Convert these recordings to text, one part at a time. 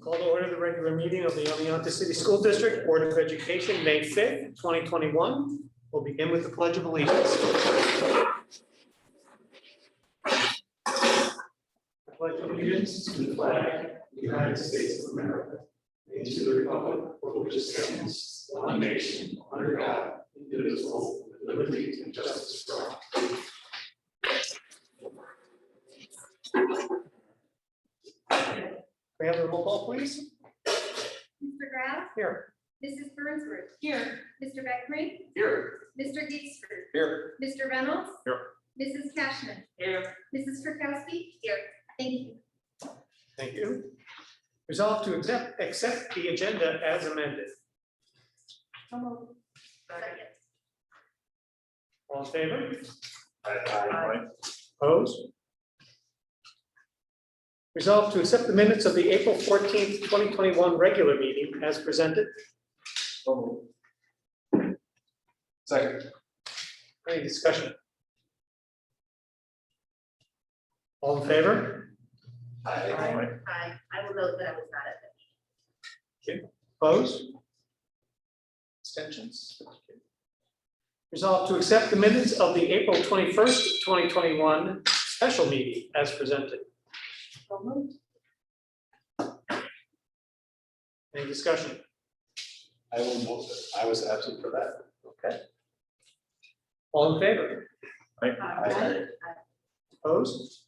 Call to order the regular meeting of the Oneonta City School District Board of Education, May 5th, 2021. We'll begin with the Pledge of Allegiance. I pledge allegiance to the flag of the United States of America and to the republic for which it stands, one nation, under God, indivisible, with liberty and justice for all. May I have a roll call, please? Mr. Graff. Here. Mrs. Burnsworth. Here. Mr. Beckrey. Here. Mr. Geesford. Here. Mr. Reynolds. Here. Mrs. Cashman. Here. Mrs. Kirkowski. Here. Thank you. Thank you. Resolve to accept the agenda as amended. Second. All in favor? Aye. Opposed? Resolve to accept the minutes of the April 14th, 2021 regular meeting as presented. Second. Any discussion? All in favor? Aye. I will note that I was not at the meeting. Opposed? Abstentions? Resolve to accept the minutes of the April 21st, 2021 special meeting as presented. Any discussion? I will note that I was absent for that. Okay. All in favor? Aye. Opposed?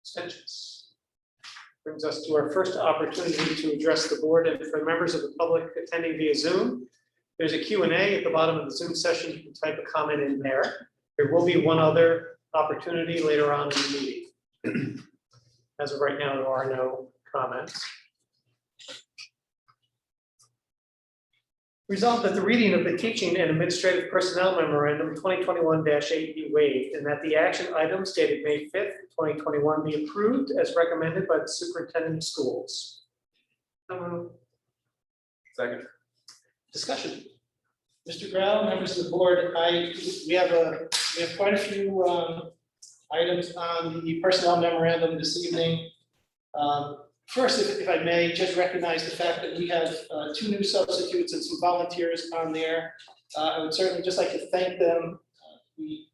Abstentions? Brings us to our first opportunity to address the board and for members of the public attending via Zoom. There's a Q&A at the bottom of the Zoom session. You can type a comment in there. There will be one other opportunity later on in the meeting. As of right now, there are no comments. Resolved that the reading of the Teaching and Administrative Personnel Memorandum 2021-8 be waived and that the action items dated May 5th, 2021 be approved as recommended by the Superintendent of Schools. Second. Discussion. Mr. Grau, members of the board, we have quite a few items on the personnel memorandum this evening. First, if I may, just recognize the fact that we have two new substitutes and some volunteers on there. I would certainly just like to thank them. We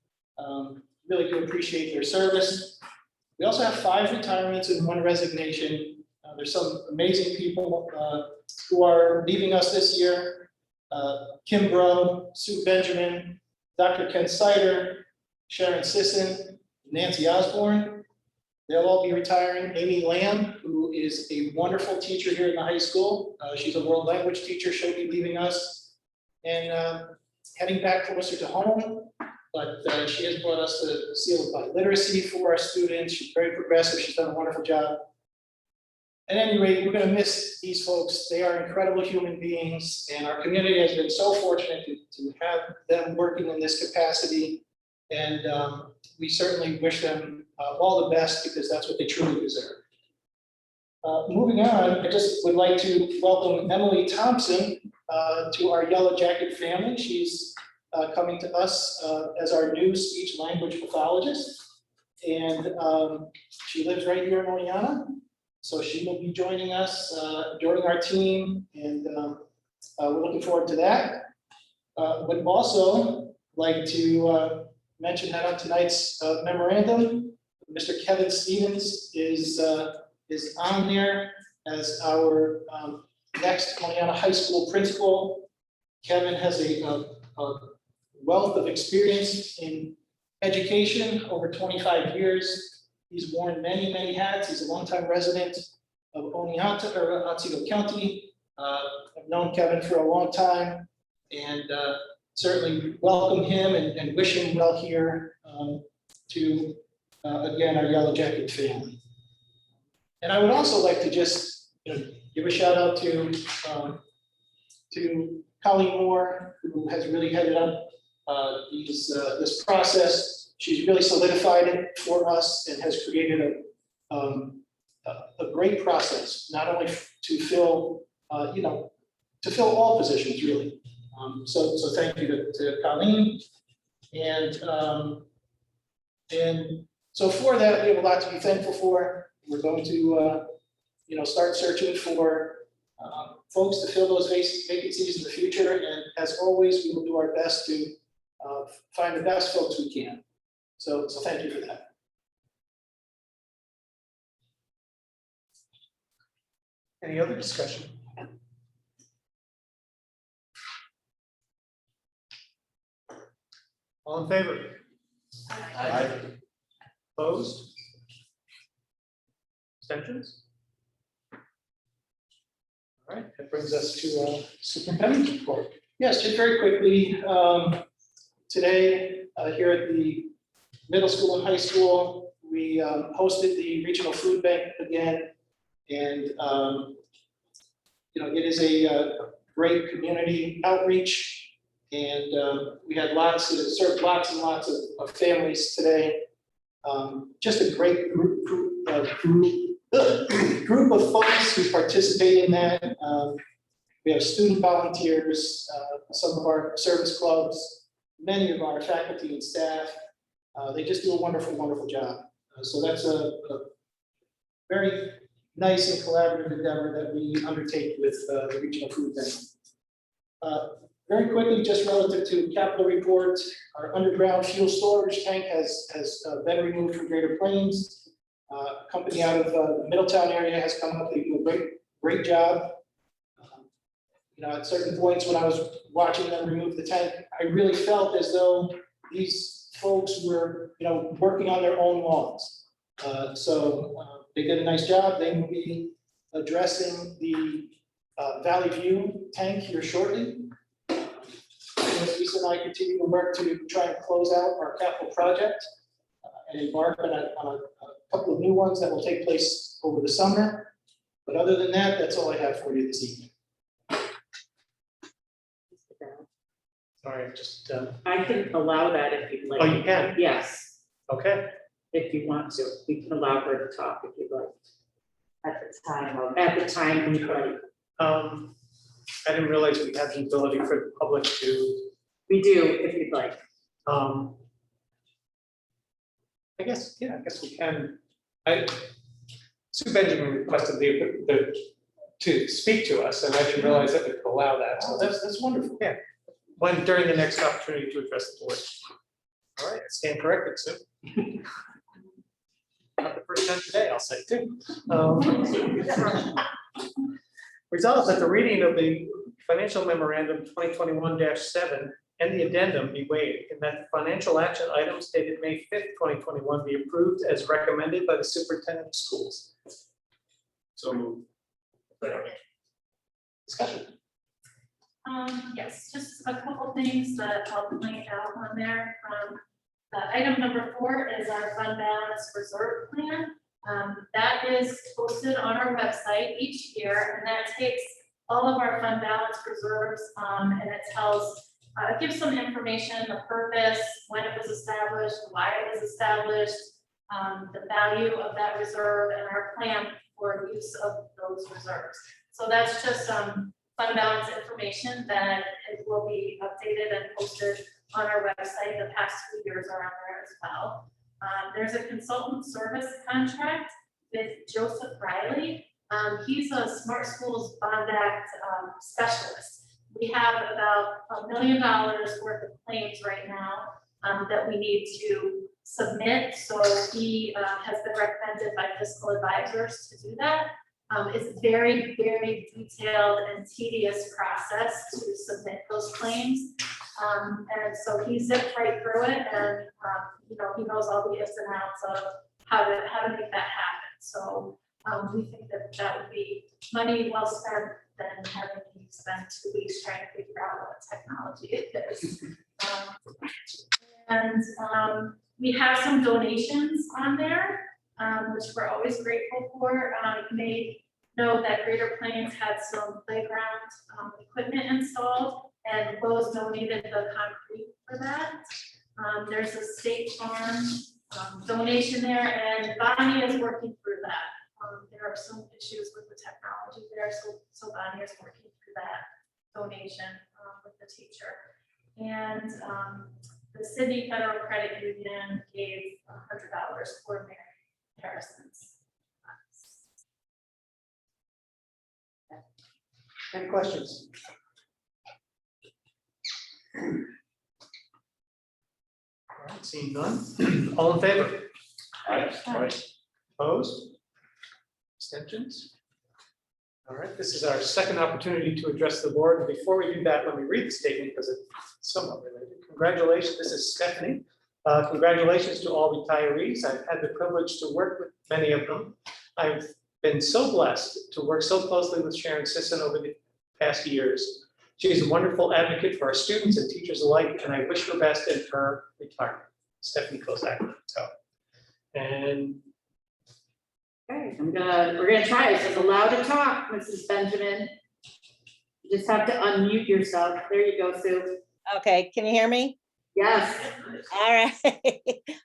really do appreciate their service. We also have 5 retirements and 1 resignation. There's some amazing people who are leaving us this year. Kim Bro, Sue Benjamin, Dr. Ken Sider, Sharon Sisson, Nancy Osborne. They'll all be retiring. Amy Lamb, who is a wonderful teacher here in the high school. She's a world language teacher. She'll be leaving us and heading back closer to home. But she has brought us the seal of biliteracy for our students. She's very progressive. She's done a wonderful job. At any rate, we're going to miss these folks. They are incredible human beings, and our community has been so fortunate to have them working in this capacity. And we certainly wish them all the best because that's what they truly deserve. Moving on, I just would like to welcome Emily Thompson to our Yellow Jacket family. She's coming to us as our new speech language pathologist. And she lives right here in Oneonta. So she will be joining us, joining our team, and we're looking forward to that. Would also like to mention that on tonight's memorandum, Mr. Kevin Stevens is on there as our next Oneonta High School principal. Kevin has a wealth of experience in education, over 25 years. He's worn many, many hats. He's a longtime resident of Oneonta or Otsego County. I've known Kevin for a long time and certainly welcome him and wish him well here to, again, our Yellow Jacket family. And I would also like to just give a shout out to Colleen Moore, who has really headed up this process. She's really solidified it for us and has created a great process, not only to fill, to fill all positions really. So thank you to Colleen. And so for that, we have a lot to be thankful for. We're going to start searching for folks to fill those vacancies in the future. And as always, we will do our best to find the best folks we can. So thank you for that. Any other discussion? All in favor? Aye. Opposed? Abstentions? All right, that brings us to superintendent's report. Yes, just very quickly, today, here at the middle school and high school, we hosted the regional food bank again. And, it is a great community outreach. And we had served lots and lots of families today. Just a great group of folks who participate in that. We have student volunteers, some of our service clubs, many of our faculty and staff. They just do a wonderful, wonderful job. So that's a very nice and collaborative endeavor that we undertake with the regional food bank. Very quickly, just relative to capital report, our underground fuel storage tank has been removed from Greater Plains. A company out of the Middletown area has come up, they do a great job. At certain points when I was watching them remove the tank, I really felt as though these folks were, working on their own lawns. They did a nice job. They will be addressing the Valley View tank here shortly. Lisa and I continue to work to try and close out our capital project and embark on a couple of new ones that will take place over the summer. But other than that, that's all I have for you this evening. Sorry, just, I can allow that if you'd like. oh, you can? Yes, Okay. if you want to. We can allow her to talk if you'd like. At the time. At the time when you're ready. I didn't realize we had the ability for the public to, We do, if you'd like. I guess we can. Sue Benjamin requested to speak to us, and I didn't realize that we could allow that. So That's wonderful. Yeah. When during the next opportunity to address the board. All right, I stand corrected, Sue. Not the first time today, I'll say too. Resolves that the reading of the financial memorandum 2021-7 and the addendum be waived, and that the financial action items dated May 5th, 2021 be approved as recommended by the superintendent of schools. So moved. Discussion. Yes, just a couple things that I'll point out on there. Item number 4 is our fund balance reserve plan. That is posted on our website each year, and that takes all of our fund balance reserves, and it gives some information, the purpose, when it was established, why it was established, the value of that reserve, and our plan for use of those reserves. So that's just fund balance information that it will be updated and posted on our website. The past 2 years are on there as well. There's a consultant service contract with Joseph Riley. He's a Smart Schools Bond Act specialist. We have about $1 million worth of claims right now that we need to submit. So he has been recommended by fiscal advisors to do that. It's a very, very detailed and tedious process to submit those claims. And so he zipped right through it, and he knows all the ins and outs of how to make that happen. So we think that would be money well spent than having to spend 2 weeks trying to figure out what technology it is. We have some donations on there, which we're always grateful for. You may know that Greater Plains had some playground equipment installed, and Lowe's donated the concrete for that. There's a State Farm donation there, and Bonnie is working through that. There are some issues with the technology there, so Bonnie is working through that donation with the teacher. And the Sydney Federal Credit Union gave $100 for Mary Harrison's. Any questions? All right, seeing none. All in favor? Opposed? Abstentions? All right, this is our second opportunity to address the board. And before we do that, let me read the statement because it's somewhat related. Congratulations, this is Stephanie. Congratulations to all retirees. I've had the privilege to work with many of them. I've been so blessed to work so closely with Sharon Sisson over the past years. She is a wonderful advocate for our students and teachers alike, and I wish her best in her retirement. Stephanie Kozak. So, and Okay, we're gonna try. It says allow to talk, Mrs. Benjamin. You just have to unmute yourself. There you go, Sue. Okay, can you hear me? Yes. All right.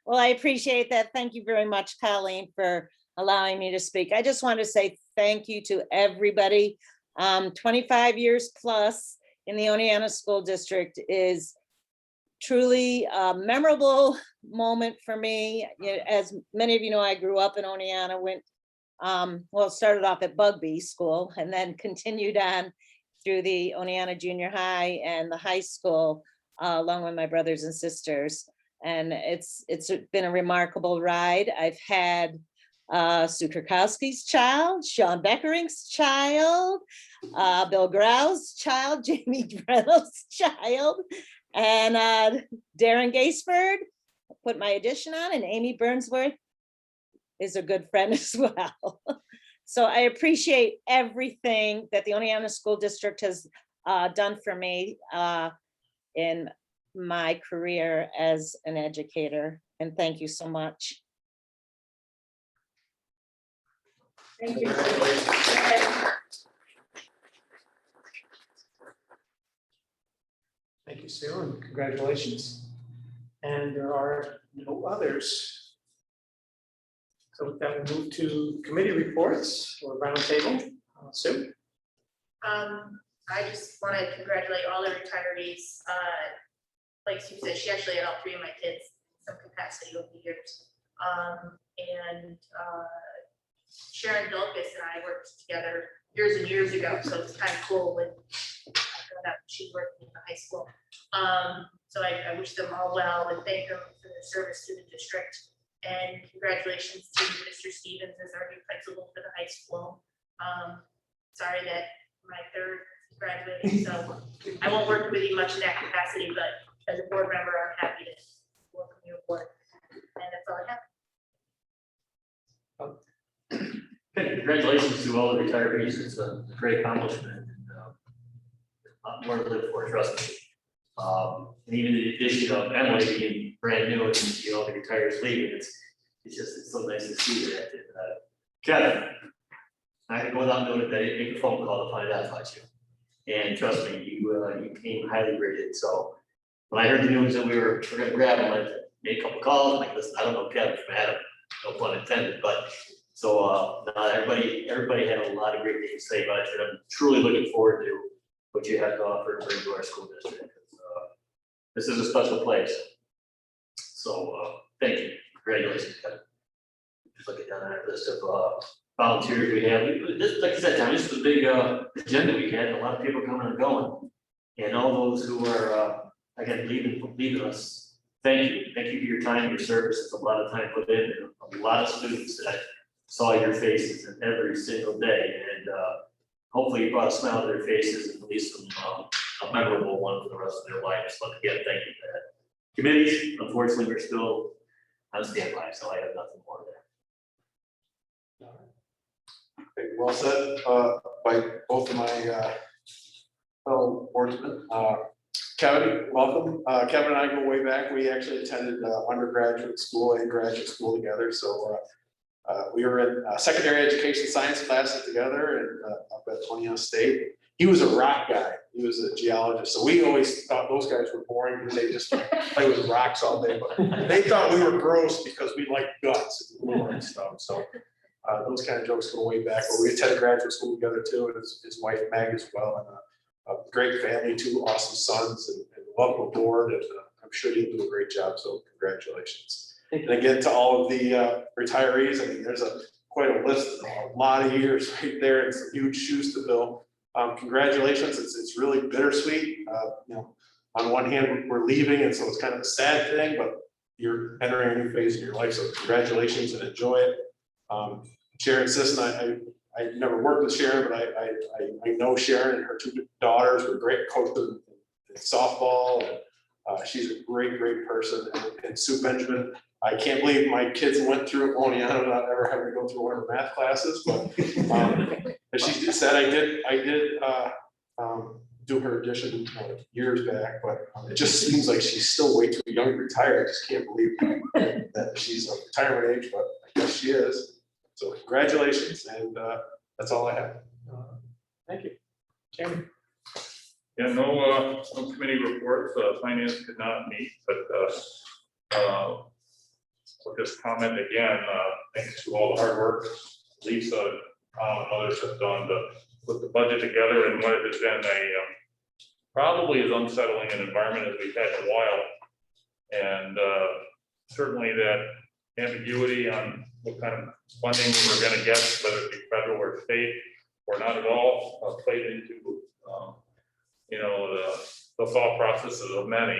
Well, I appreciate that. Thank you very much, Colleen, for allowing me to speak. I just want to say thank you to everybody. 25 years plus in the Oneana School District is truly a memorable moment for me. As many of you know, I grew up in Oneana, well, started off at Bugby School and then continued on through the Oneana Junior High and the high school, along with my brothers and sisters. And it's been a remarkable ride. I've had Sue Kurkowski's child, Sean Beckering's child, Bill Grau's child, Jamie Reynolds' child, and Darren Gaisford put my addition on, and Amy Burnsworth is a good friend as well. So I appreciate everything that the Oneana School District has done for me in my career as an educator. And thank you so much. Thank you. thank you, Sue, and congratulations. And there are no others. So with that, we'll move to committee reports or roundtable. Sue? I just want to congratulate all the retirees. Like Sue said, she actually had all three of my kids in some capacity over the years. And Sharon Dulkis and I worked together years and years ago, so it's kind of cool when I found out she's working in the high school. So I wish them all well and thank them for their service to the district. And congratulations to Mr. Stevens as our new principal for the high school. Sorry that my third is graduating, so I won't work with you much in that capacity, but as a board member, I'm happy to welcome you aboard. And that's all I have. Okay, congratulations to all the retirees. It's a great accomplishment. And, a lot more to live for, trust me. And even the addition of Emily being brand new and the retirees leaving, it's so nice to see that. And, Kevin, I had to go without knowing that I make a phone call to find out about you. And trust me, you came highly rated. So when I heard the news that we were going to grab him, I made a couple calls. I'm like, listen, I don't know Kevin from Adam, no pun intended, but so everybody had a lot of great things to say about it. And I'm truly looking forward to what you have to offer and bring to our school district. This is a special place. So thank you. Congratulations, Kevin. Just looking down our list of volunteers we have. This, like I said, Tom, this is a big agenda we had, and a lot of people coming and going. And all those who are again leaving us, thank you. Thank you for your time, your service. It's a lot of time put in, and a lot of students that saw your faces every single day, and hopefully you brought a smile to their faces and at least some a memorable one for the rest of their lives. But again, thank you for that. Committees, unfortunately, we're still on standby, so I have nothing more there. Okay, well said by both of my fellow boardsmen. Kevin, welcome. Kevin and I go way back. We actually attended undergraduate school and graduate school together. So we were in secondary education science classes together and up at Oneana State. He was a rock guy. He was a geologist. So we always thought those guys were boring because they just play with rocks all day. But they thought we were gross because we liked guts and lore and stuff. So those kind of jokes go way back. But we attended graduate school together too, and his wife Meg as well. And a great family, two awesome sons, and welcome aboard. And I'm sure he'll do a great job. So congratulations. And again, to all of the retirees, I mean, there's quite a list, a lot of years right there, and some huge shoes to fill. Congratulations, it's really bittersweet. You know, on one hand, we're leaving, and so it's kind of a sad thing, but you're entering a new phase in your life, so congratulations and enjoy it. Sharon Sisson, I never worked with Sharon, but I know Sharon and her two daughters were great coaches in softball, and she's a great person. And Sue Benjamin, I can't believe my kids went through it Moniana without ever having to go through one of her math classes, but as she said, I did do her addition years back, but it just seems like she's still way too young to retire. I just can't believe that she's of retirement age, but I guess she is. So congratulations, and that's all I have. Thank you. Chairman. Yeah, no committee reports, finance could not meet, but I'll just comment again, thanks to all the hard work Lisa, and others have done to put the budget together in what has been a probably as unsettling an environment as we've had in a while. And certainly that ambiguity on what kind of funding we're going to get, whether it be federal or state or not at all, played into you know, the thought processes of many.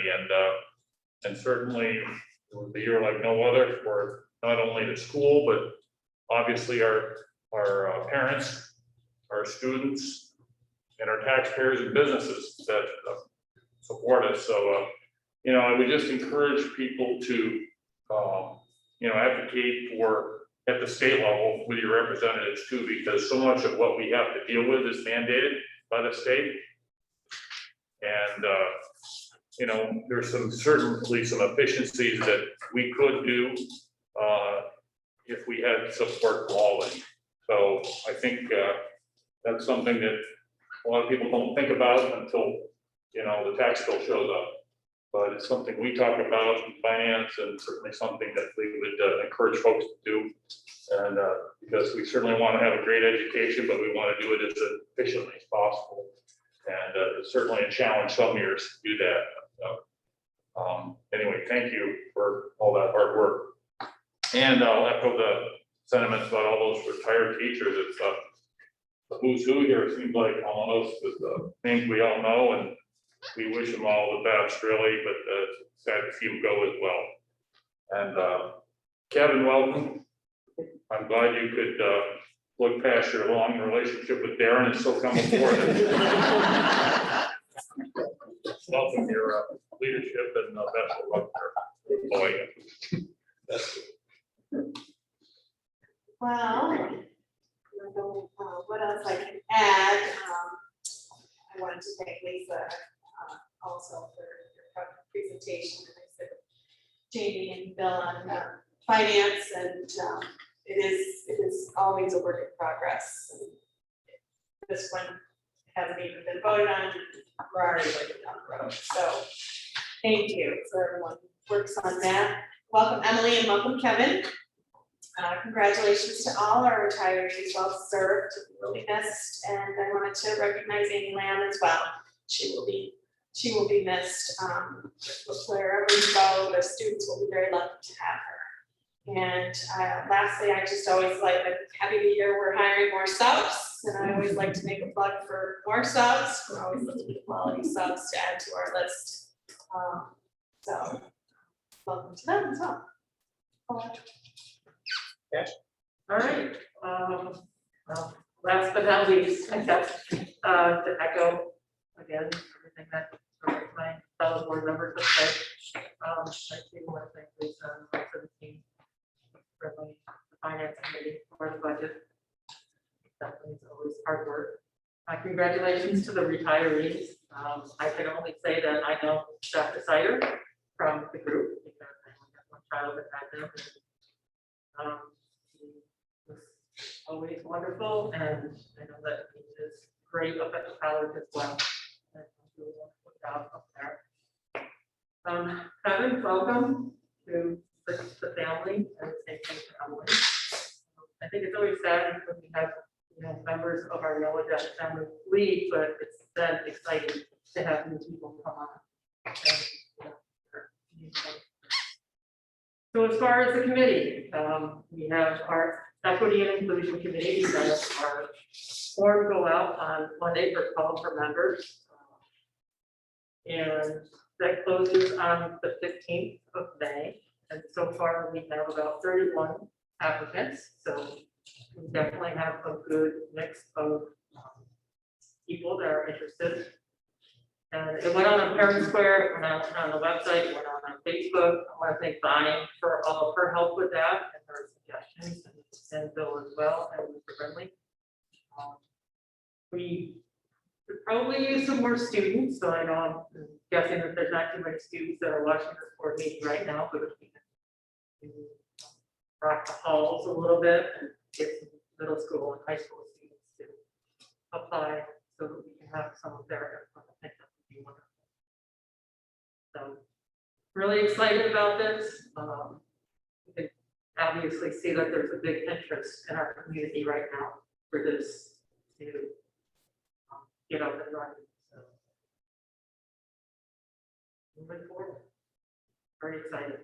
And certainly it was a year like no other for not only the school, but obviously our parents, our students, and our taxpayers and businesses that support us. So, you know, I would just encourage people to, you know, advocate for at the state level with your representatives too, because so much of what we have to deal with is mandated by the state. And, you know, there's certainly some efficiencies that we could do if we had support from all of them. So I think that's something that a lot of people don't think about until, you know, the tax bill shows up. But it's something we talk about in finance, and certainly something that we would encourage folks to do. And because we certainly want to have a great education, but we want to do it as efficiently as possible. And it's certainly a challenge some years to do that. So, anyway, thank you for all that hard work. And I'll echo the sentiments about all those retired teachers. It's the who's who here, it seems like almost with the names we all know, and we wish them all the best, really, but sad to see them go as well. And Kevin, welcome. I'm glad you could look past your long relationship with Darren and still come aboard. Welcome your leadership and best of luck there. Boy. That's Well, I don't know what else I can add. I wanted to thank Lisa also for your presentation. And I said Jamie and Bill on finance, and it is always a work in progress. And this one hasn't even been voted on. We're already working down the road. So thank you for everyone who works on that. Welcome Emily and welcome Kevin. Congratulations to all our retirees, well served, really missed, and I wanted to recognize Amy Lamb as well. She will be missed. Wherever you go, the students will be very lucky to have her. And lastly, I just always like, I'm happy to hear we're hiring more subs, and I always like to make a plug for more subs. We're always looking for quality subs to add to our list. So welcome to them as well. All right, well, last but not least, I guess, to echo again, everything that my fellow board members have said. I do want to thank Lisa and the rest of the team for the finance committee for the budget. Definitely is always hard work. Congratulations to the retirees. I can only say that I know Dr. Sider from the group because I only have one child that had them. He was always wonderful, and I know that he is great up at the college as well. And he'll do a wonderful job up there. Kevin, welcome to the family, and same thing to Emily. I think it's always sad when we have members of our Yellow Jacket family leave, but it's then exciting to have new people come on. And, So as far as the committee, we have our equity and inclusion committee, that our form go out on Monday for call for members. And that closes on the 15th of May. And so far, we have about 31 applicants, so we definitely have a good mix of people that are interested. And it went on Parent Square, it went on the website, it went on Facebook. I want to thank Bonnie for all of her help with that and her suggestions, and Bill as well, and Mr. Brindley. We could probably use some more students, so I know I'm guessing that there's not too many students that are watching this board meeting right now, but if we can rock the halls a little bit and get some middle school and high school students to apply so that we can have some of their input. I think that would be wonderful. So really excited about this. We can obviously see that there's a big interest in our community right now for this to get up and running. So moving forward, very excited.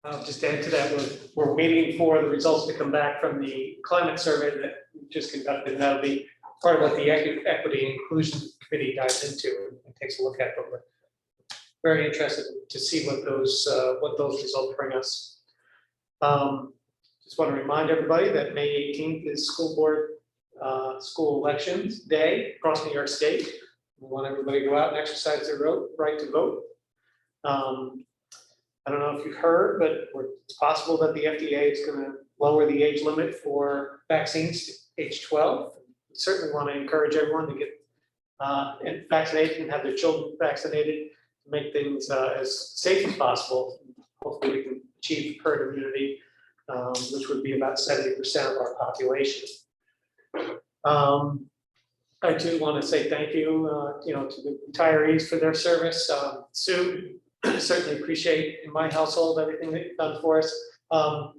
I'll just add to that, we're waiting for the results to come back from the climate survey that we just conducted, and that'll be part of what the equity and inclusion committee dives into and takes a look at, but we're very interested to see what those results bring us. Just want to remind everybody that May 18th is school board, school elections day across New York State. We want everybody to go out and exercise their right to vote. I don't know if you've heard, but it's possible that the FDA is going to lower the age limit for vaccines to age 12. We certainly want to encourage everyone to get vaccinated and have their children vaccinated to make things as safe as possible. Hopefully we can achieve herd immunity, which would be about 70% of our population. I do want to say thank you, to the retirees for their service. Sue, certainly appreciate in my household everything that you've done for us.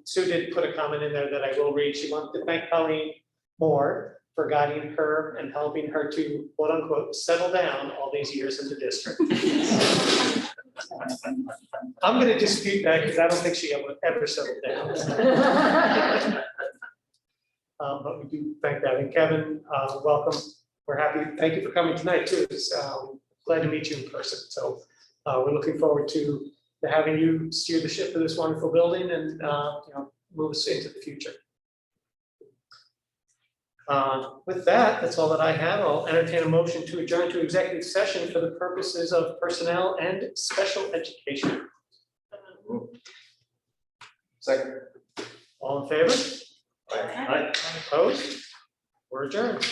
Sue did put a comment in there that I will read. She wanted to thank Colleen Moore for guiding her and helping her to, quote unquote, settle down all these years in the district. I'm going to dispute that because I don't think she ever settled down. But we do thank that. And Kevin, welcome. We're happy. Thank you for coming tonight too. It's, glad to meet you in person. So we're looking forward to having you steer the ship of this wonderful building and move us into the future. With that, that's all that I have. I'll entertain a motion to adjourn to executive session for the purposes of personnel and special education. Second. All in favor? Aye. Opposed? We're adjourned.